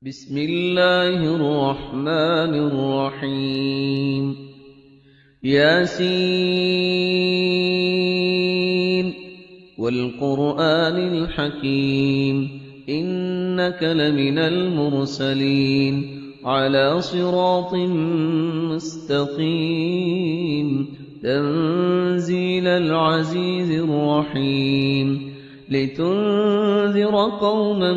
بسم الله الرحمن الرحيم ياسين والقرآن الحكيم إنك لمن المرسلين على صراط مستقيم تنزيل العزيز الرحيم لتنذر قوما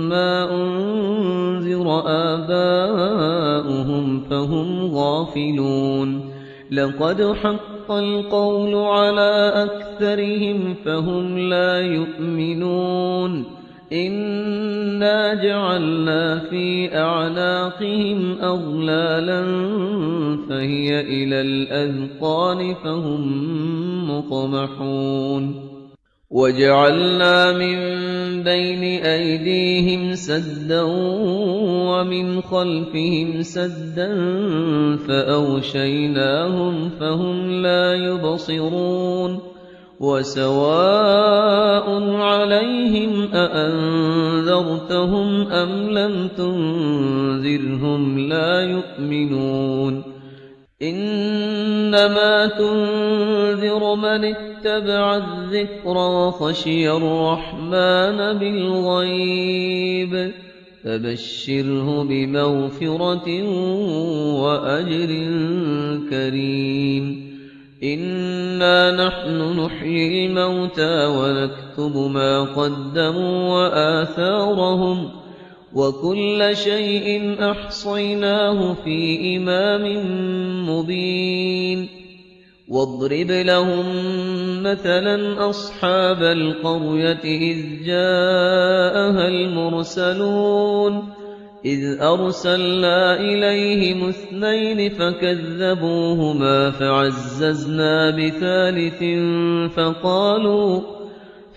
ما أنذر آباؤهم فهم غافلون لقد حق القول على أكثرهم فهم لا يؤمنون إنا جعلنا في أعناقهم أغلالا فهي إلى الأذقان فهم مقمحون وجعلنا من بين أيديهم سدا ومن خلفهم سدا فأغشيناهم فهم لا يبصرون وسواء عليهم أأنذرتهم أم لم تنذرهم لا يؤمنون إنما تنذر من اتبع الذكر وخشي الرحمن بالغيب فبشره بمغفرة وأجر كريم إنا نحن نحيي الموتى ونكتب ما قدموا وآثارهم وكل شيء أحصيناه في إمام مبين واضرب لهم مثلا أصحاب القرية إذ جاءها المرسلون إذ أرسلنا إليهم اثنين فكذبوهما فعززنا بثالث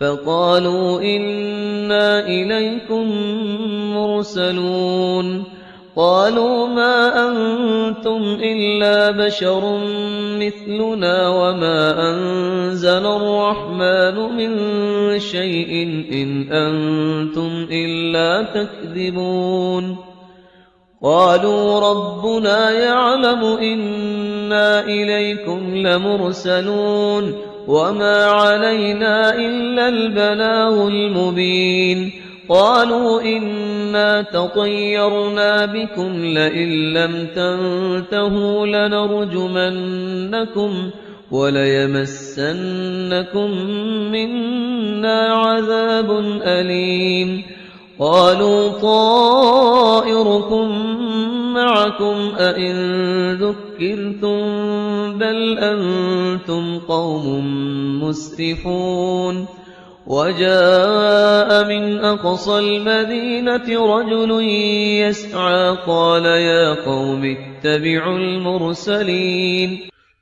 فقالوا إنا إليكم مرسلون قالوا ما أنتم إلا بشر مثلنا وما أنزل الرحمن من شيء إن أنتم إلا تكذبون قالوا ربنا يعلم إنا إليكم لمرسلون وما علينا إلا البلاغ المبين قالوا إنا تطيرنا بكم لئن لم تنتهوا لنرجمنكم وليمسنكم منا عذاب أليم قالوا طائركم معكم أئن ذكرتم بل أنتم قوم مسرفون وجاء من أقصى المدينة رجل يسعى قال يا قوم اتبعوا المرسلين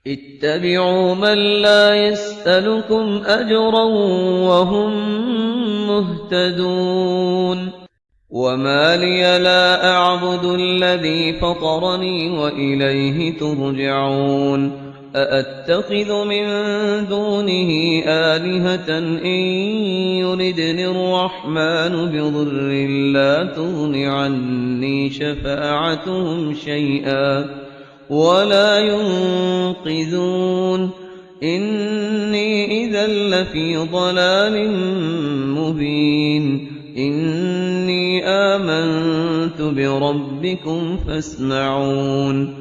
اتبعوا من لا يسألكم أجرا وهم مهتدون وما لي لا أعبد الذي فطرني وإليه ترجعون أأتخذ من دونه آلهة إن يردني الرحمن بضر لا تغن عني شفاعتهم شيئا ولا ينقذون إني إذا لفي ضلال مبين إني آمنت بربكم فاسمعون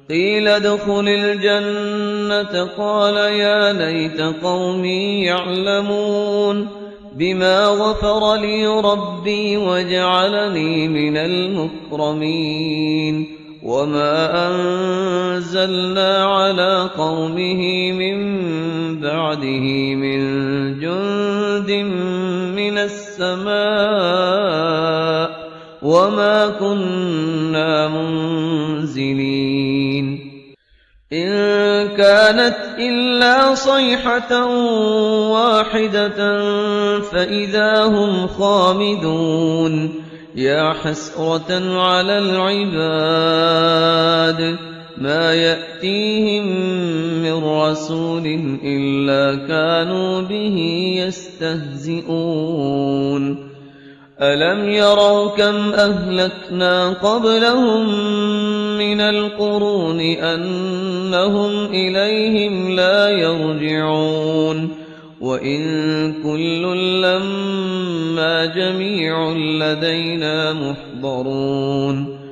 قيل ادخل الجنة قال يا ليت قومي يعلمون بما غفر لي ربي وجعلني من المكرمين وما أنزلنا على قومه من بعده من جند من السماء وما كنا منزلين إن كانت إلا صيحة واحدة فإذا هم خامدون يا حسرة على العباد ما يأتيهم من رسول إلا كانوا به يستهزئون ألم يروا كم أهلكنا قبلهم من القرون أنهم إليهم لا يرجعون وإن كل لما جميع لدينا محضرون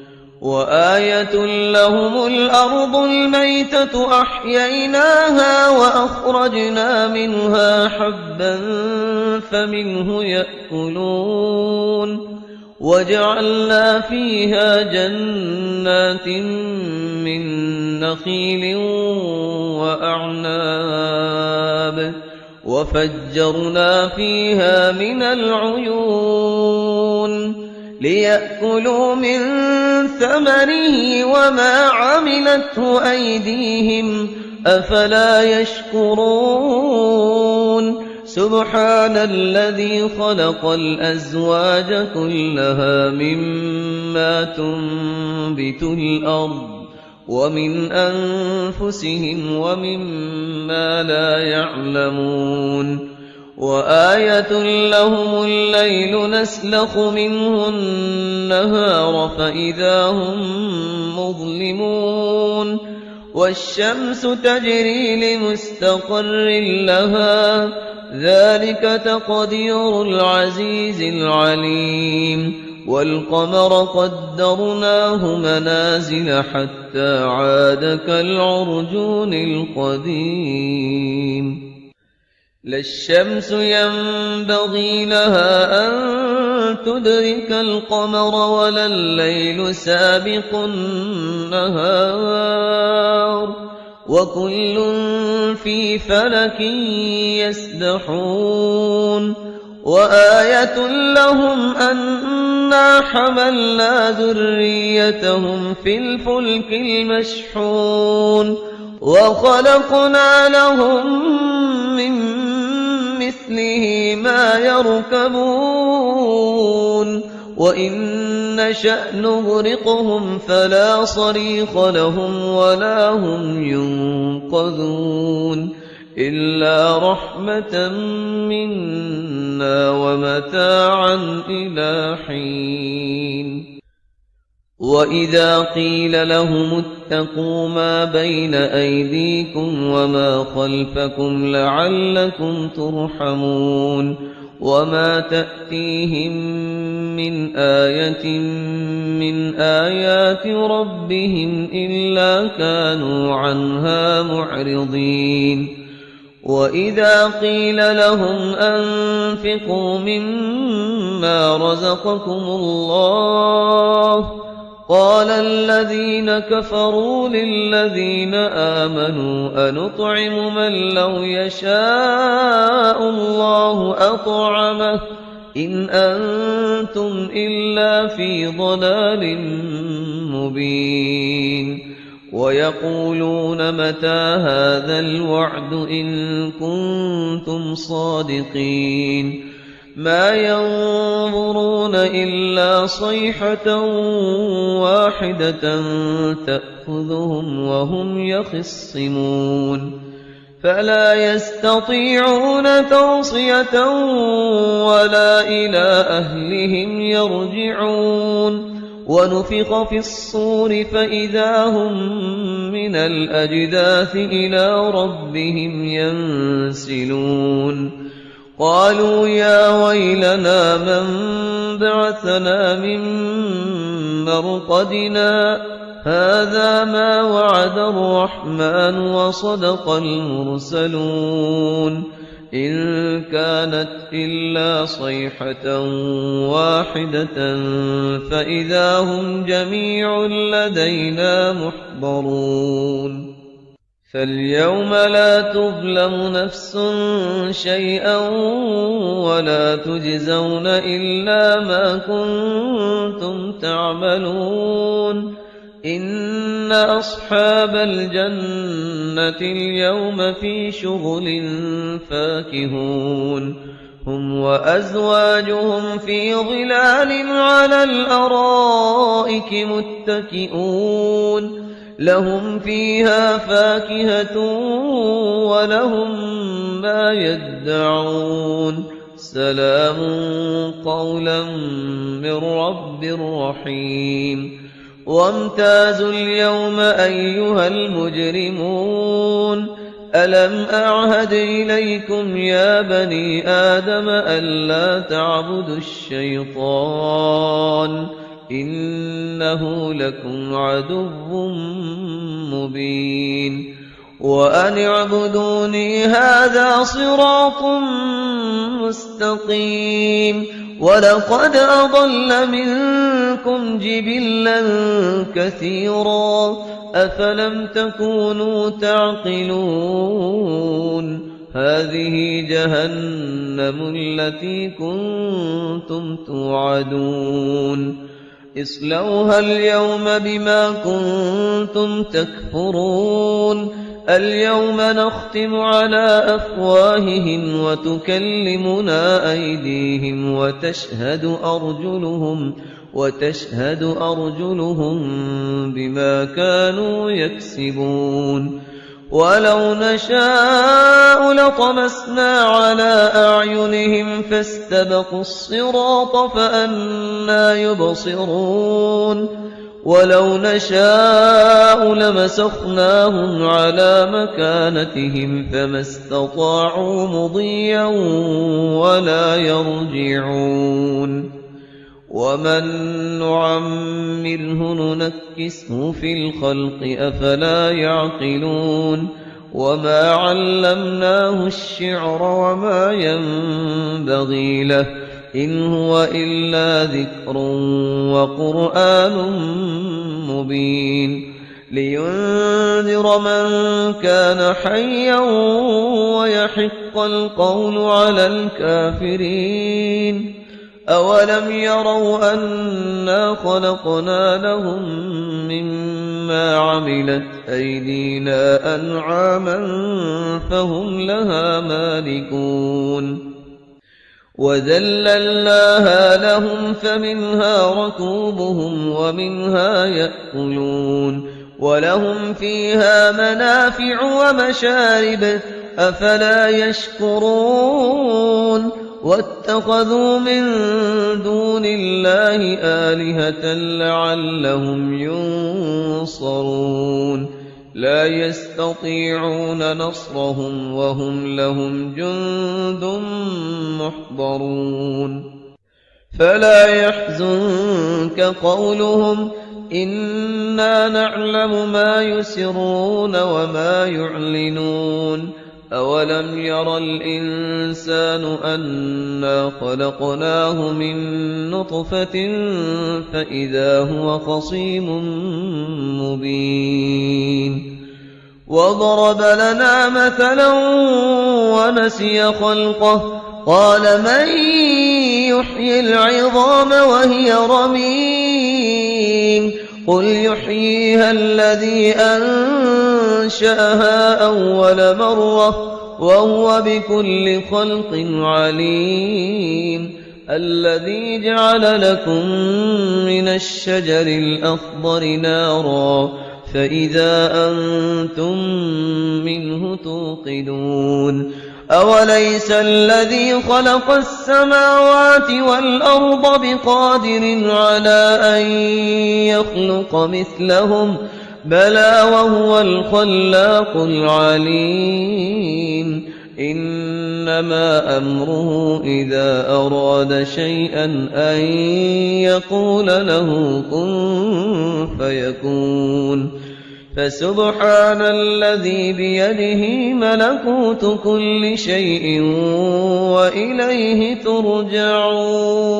وآية لهم الأرض الميتة أحييناها وأخرجنا منها حبا فمنه يأكلون وجعلنا فيها جنات من نخيل وأعناب وفجرنا فيها من العيون ليأكلوا من ثمره وما عملته أيديهم أفلا يشكرون سبحان الذي خلق الأزواج كلها مما تنبت الأرض ومن أنفسهم ومما لا يعلمون وآية لهم الليل نسلخ منه النهار فإذا هم مظلمون والشمس تجري لمستقر لها ذلك تقدير العزيز العليم والقمر قدرناه منازل حتى عاد كالعرجون القديم لا الشمس ينبغي لها أن تدرك القمر ولا الليل سابق النهار وكل في فلك يسبحون وآية لهم أنا حملنا ذريتهم في الفلك المشحون وخلقنا لهم من مثله ما يركبون وإن نشأ نغرقهم فلا صريخ لهم ولا هم ينقذون إلا رحمة منا ومتاعا إلى حين وإذا قيل لهم اتقوا ما بين أيديكم وما خلفكم لعلكم ترحمون وما تأتيهم من آية من آيات ربهم إلا كانوا عنها معرضين وإذا قيل لهم أنفقوا مما رزقكم الله قال الذين كفروا للذين آمنوا أنطعم من لو يشاء الله أطعمه إن أنتم إلا في ضلال مبين ويقولون متى هذا الوعد إن كنتم صادقين ما ينظرون إلا صيحة واحدة تأخذهم وهم يخصمون فلا يستطيعون توصية ولا إلى أهلهم يرجعون ونفخ في الصور فإذا هم من الأجداث إلى ربهم ينسلون قالوا يا ويلنا من بعثنا من مرقدنا هذا ما وعد الرحمن وصدق المرسلون إن كانت إلا صيحة واحدة فإذا هم جميع لدينا محضرون فاليوم لا تظلم نفس شيئا ولا تجزون إلا ما كنتم تعملون إن أصحاب الجنة اليوم في شغل فاكهون هم وأزواجهم في ظلال على الأرائك متكئون لهم فيها فاكهة ولهم ما يدعون سلام قولا من رب رحيم وامتازوا اليوم أيها المجرمون ألم أعهد إليكم يا بني آدم ألا تعبدوا الشيطان إنه لكم عدو مبين وأن اعبدوني هذا صراط مستقيم ولقد أضل منكم جبلا كثيرا أفلم تكونوا تعقلون هذه جهنم التي كنتم توعدون اصلوها اليوم بما كنتم تكفرون اليوم نختم على أفواههم وتكلمنا أيديهم وتشهد أرجلهم بما كانوا يكسبون ولو نشاء لطمسنا على أعينهم فاستبقوا الصراط فأنى يبصرون ولو نشاء لمسخناهم على مكانتهم فما استطاعوا مضيا ولا يرجعون ومن نعمره ننكسه في الخلق أفلا يعقلون وما علمناه الشعر وما ينبغي له إن هو إلا ذكر وقرآن مبين لينذر من كان حيا ويحق القول على الكافرين أولم يروا أنا خلقنا لهم مما عملت أيدينا أنعاما فهم لها مالكون وذللناها لهم فمنها ركوبهم ومنها يأكلون ولهم فيها منافع ومشارب أفلا يشكرون واتخذوا من دون الله آلهة لعلهم ينصرون لا يستطيعون نصرهم وهم لهم جند محضرون فلا يحزنك قولهم إنا نعلم ما يسرون وما يعلنون أولم ير الإنسان أنا خلقناه من نطفة فإذا هو خصيم مبين وضرب لنا مثلا ونسي خلقه قال من يحيي العظام وهي رميم قل يحييها الذي أنشأها أول مرة وهو بكل خلق عليم الذي جعل لكم من الشجر الأخضر نارا فإذا أنتم منه توقدون أوليس الذي خلق السماوات والأرض بقادر على أن يخلق مثلهم بلى وهو الخلاق العليم إنما أمره إذا أراد شيئا أن يقول له كن فيكون فسبحان الذي بيده ملكوت كل شيء وإليه ترجعون